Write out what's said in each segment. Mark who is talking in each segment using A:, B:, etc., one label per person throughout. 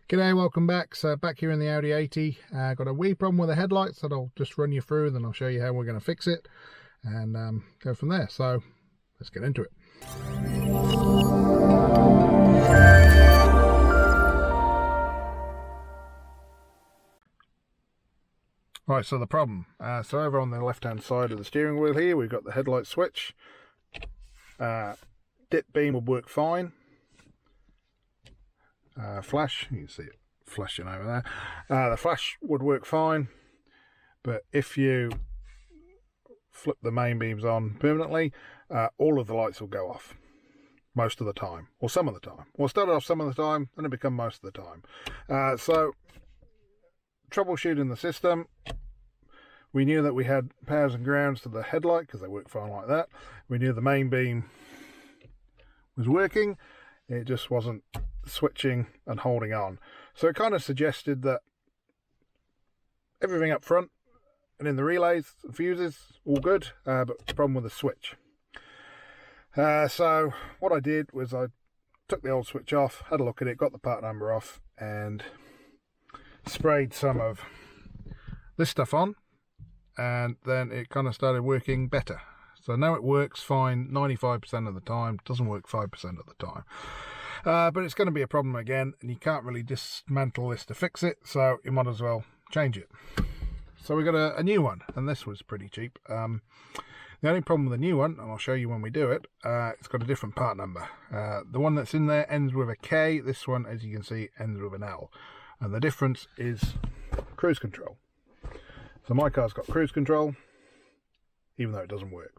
A: G'day, welcome back. So back here in the Audi 80, got a wee problem with the headlights that I'll just run you through, then I'll show you how we're going to fix it and go from there. So let's get into it. Right, so the problem. So over on the left hand side of the steering wheel here, we've got the headlight switch. Dip beam would work fine. Flash, you can see it flashing over there. The flash would work fine, but if you flip the main beams on permanently, all of the lights will go off most of the time, or some of the time. Well, start off some of the time, then it become most of the time. So troubleshooting the system, we knew that we had powers and grounds to the headlight because they work fine like that. We knew the main beam was working, it just wasn't switching and holding on. So it kind of suggested that everything up front and in the relays and fuses all good, but the problem with the switch. So what I did was I took the old switch off, had a look at it, got the part number off, and sprayed some of this stuff on, and then it kind of started working better. So now it works fine 95% of the time, doesn't work 5% of the time. But it's going to be a problem again, and you can't really dismantle this to fix it, so you might as well change it. So we got a new one, and this was pretty cheap. The only problem with the new one, and I'll show you when we do it, it's got a different part number. The one that's in there ends with a K, this one, as you can see, ends with an L. And the difference is cruise control. So my car's got cruise control, even though it doesn't work.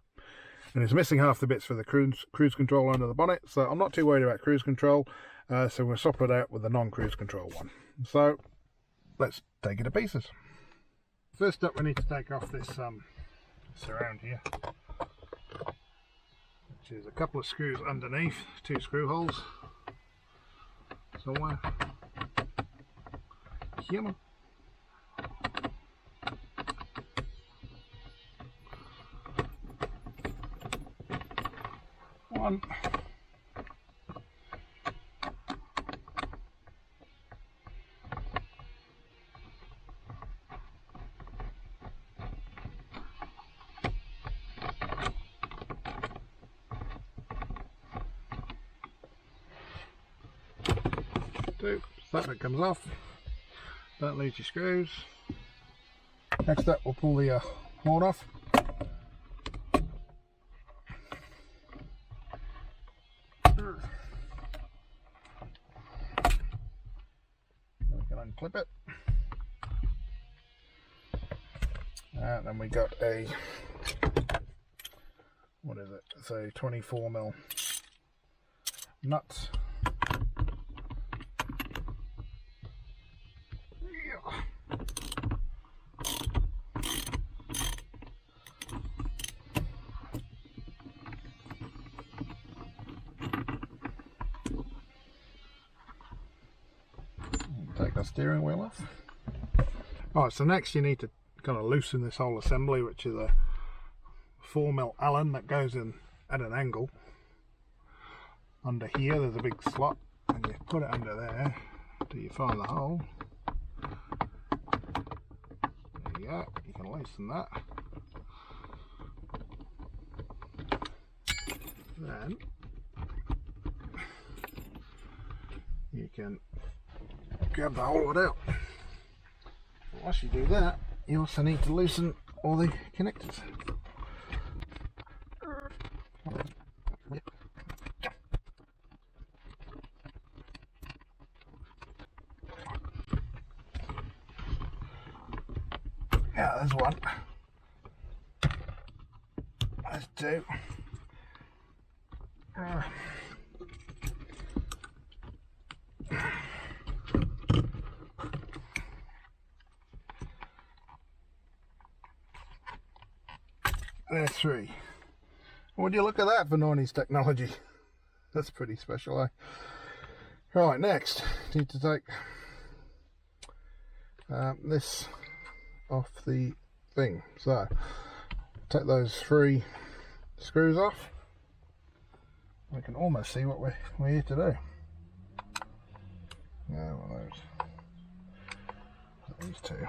A: And it's missing half the bits for the cruise control under the bonnet, so I'm not too worried about cruise control, so we'll swap it out with the non-cruise control one. So let's take it to pieces. First up, we need to take off this surround here, which is a couple of screws underneath, 2 screw holes somewhere. Come on. One. Two. So that bit comes off. That leaves your screws. Next up, we'll pull the horn off. We can unclip it. And then we got a, what is it? It's a 24mm nut. Take the steering wheel off. Alright, so next you need to kind of loosen this whole assembly, which is a 4mm Allen that goes in at an angle. Under here there's a big slot, and you put it under there till you find the hole. There you go, you can loosen that. Then you can grab the whole lot out. Once you do that, you also need to loosen all the connectors. Yeah, there's one. There's two. There's 3. Would you look at that for 90s technology? That's pretty special, eh? Right, next, need to take this off the thing. So, take those 3 screws off. We can almost see what we're here to do. Yeah, one of those. These two.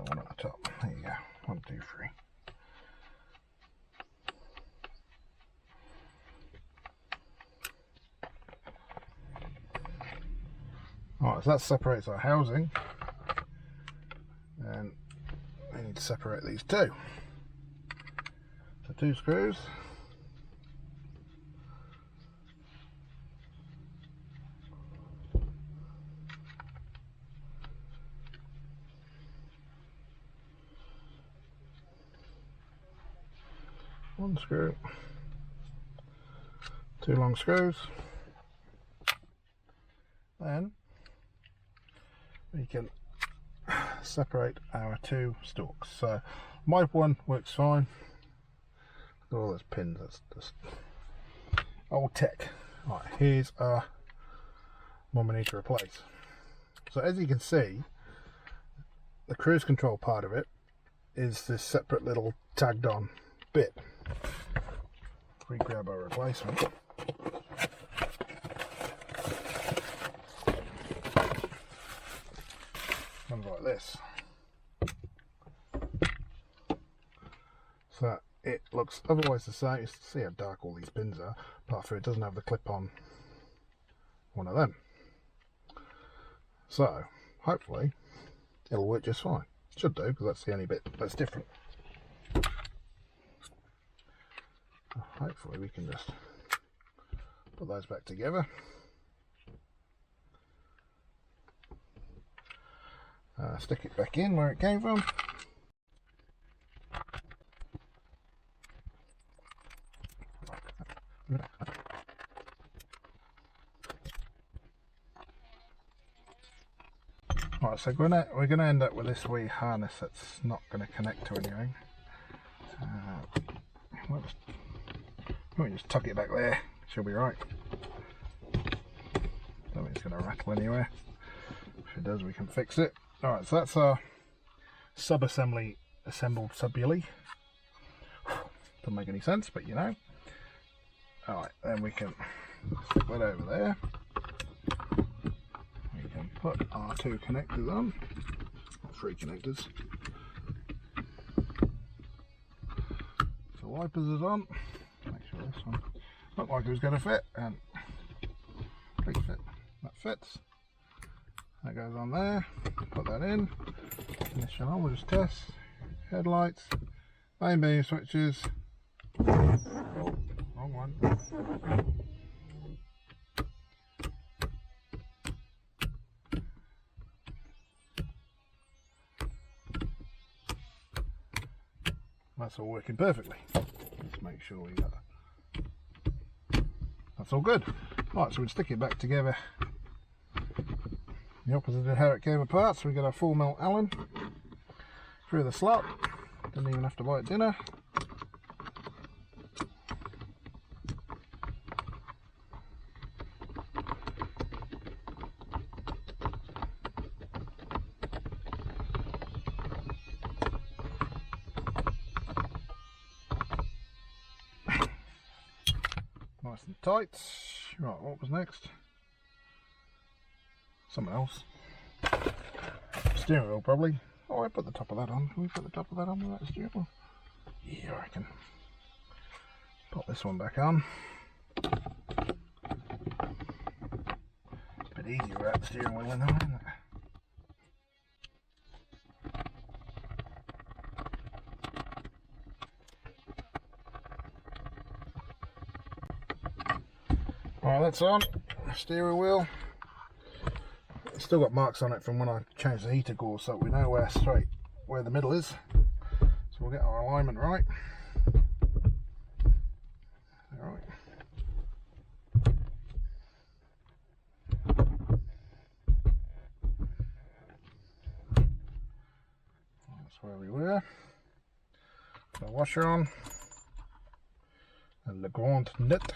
A: One at the top. There you go. 1, 2, 3. Alright, so that separates our housing, and we need to separate these two. So 2 screws. One screw, 2 long screws, then we can separate our 2 stalks. So my one works fine. Look at all those pins, that's just old tech. Right, here's our one we need to replace. So as you can see, the cruise control part of it is this separate little tagged on bit. If we grab our replacement, comes like this. So it looks otherwise the same. You see how dark all these pins are, apart from it doesn't have the clip on one of them. So hopefully it'll work just fine. It should do, because that's the only bit that's different. Hopefully we can just put those back together. Stick it back in where it came from. Right, so we're gonna end up with this wee harness that's not going to connect to anything. We'll just tuck it back there. She'll be right. Don't think it's going to rattle anywhere. If it does, we can fix it. Alright, so that's our sub-assembly assembled sub-bully. Doesn't make any sense, but you know. Alright, then we can stick that over there. We can put our 2 connectors on. 3 connectors. So wipers is on. Make sure this one looked like it was going to fit, and please fit. That fits. That goes on there. Put that in. Ignition on. We'll just test. Headlights. Main beam switches. Oh, wrong one. That's all working perfectly. Let's make sure we got that. That's all good. Right, so we'll stick it back together the opposite of how it came apart. So we got our 4mm Allen through the slot. Didn't even have to buy it dinner. Nice and tight. Right, what was next? Something else. Steering wheel, probably. Oh, I put the top of that on. Can we put the top of that on with that steering wheel? Yeah, I reckon. Pop this one back on. Bit easier without the steering wheel in there, isn't it? Right, that's on. Steering wheel. It's still got marks on it from when I changed the heater core, so we know where the middle is. So we'll get our alignment right. Alright. where we were. The washer on. And the grand net.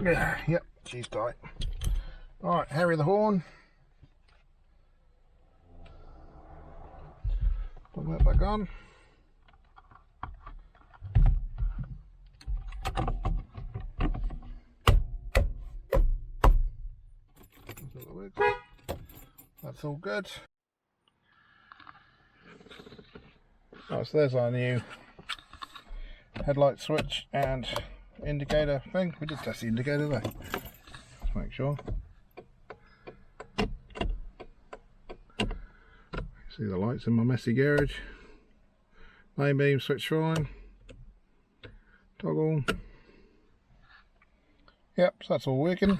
A: Yeah, yep, she's tight. Alright, harry the horn. Put that back on. That's all good. Oh, so there's our new headlight switch and indicator thing. We did test the indicator there. Let's make sure. See the lights in my messy garage. Main beam switch fine. Toggle. Yep, so that's all working.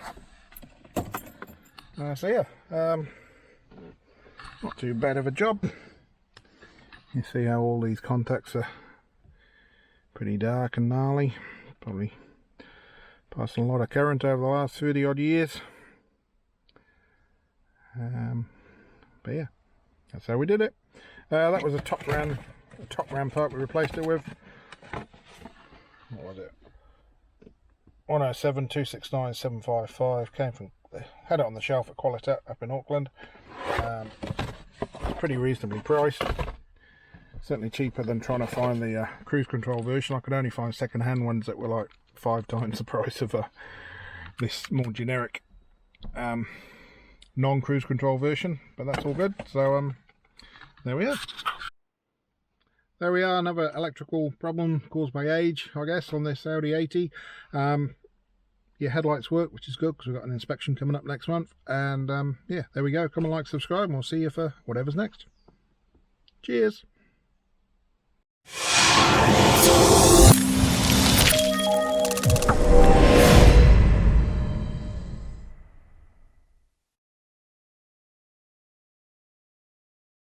A: So yeah, not too bad of a job. You see how all these contacts are pretty dark and gnarly. Probably passing a lot of current over the last 30 odd years. But yeah, that's how we did it. That was a Topran part we replaced it with. What was it? 107 269 755. Came from, had it on the shelf at Qualitat up in Auckland. It's pretty reasonably priced. Certainly cheaper than trying to find the cruise control version. I could only find second-hand ones that were like 5 times the price of this more generic non-cruise control version, but that's all good. So there we are. There we are, another electrical problem caused by age, I guess, on this Audi 80. Your headlights work, which is good because we've got an inspection coming up next month. And yeah, there we go. Come and like, subscribe, and we'll see you for whatever's next. Cheers.